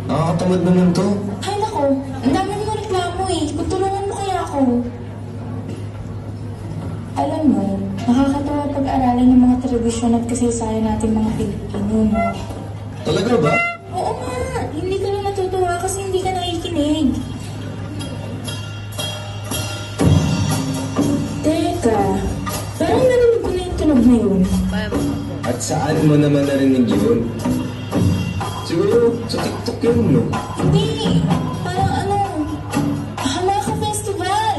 Nakakatamad naman to. Ay nako, ang dami mo reklamo eh. Tutulungan mo kaya ako. Alam mo, nakakatawa pag-aralan ng mga tradisyon at kasaysayan natin mga Pilipino, no? Talaga ba? Oo nga, hindi ka na natutuwa kasi hindi ka nakikinig. Teka, parang narinig ko na yung tunog na yun. At saan mo naman narinig yun? Siguro sa TikTok yun, no? Hindi, parang ano, Hamaka Festival.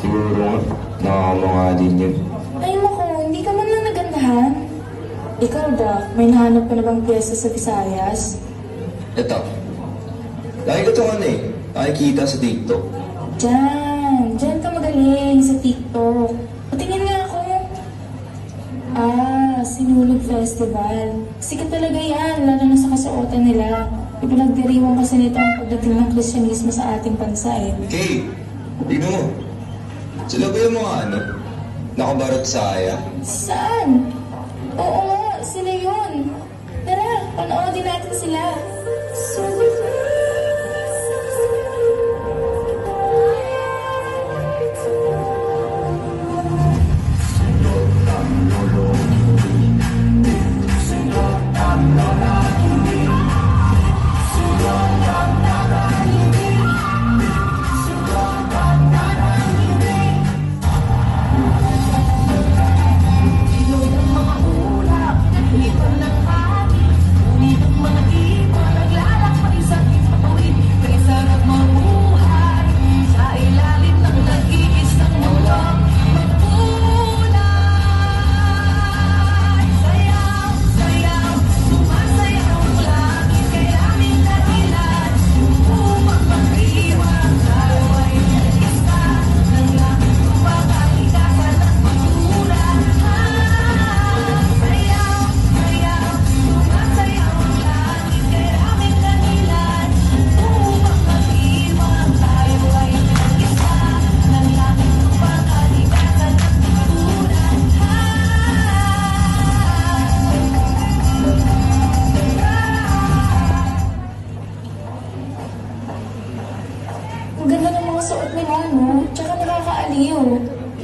Siguro nga. Nakakama nga din yun. Ay nako, hindi ka man lang nagandahan. Ikaw ba, may nahanap ka na bang piyesa sa Visayas? Ito. Lagi ko ito nakikita sa TikTok. Diyan ka magaling sa TikTok. Patingin nga ako. Sinulog Festival. Sikat talaga yan, lalo na sa kasuotan nila. Ipinagdiriwang kasi nito ang pagdating ng Kristyanismo sa ating bansa eh. Kay, tignan mo. Sila ba yung mga nakabarot sa aya? Saan? Oo nga, sila yun. Tara, panoodin natin sila. Ang ganda ng mga suot nila, no? Tsaka nakakaaliw.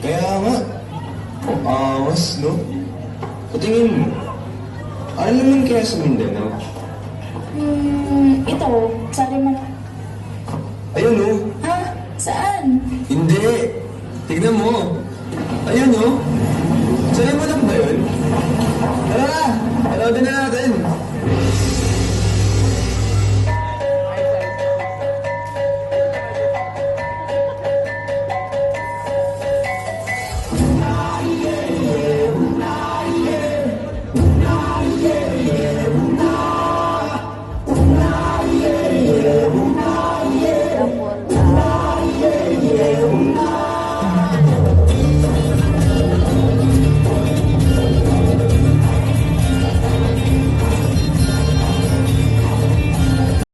Kaya nga. Ang awas, no? Patingin mo. Ano naman kaya sa Mindanao? Ito, sari mo na. Ayun, no? Ha? Saan? Hindi. Tignan mo. Ayun, no? Sa'yo mo lang ba yun?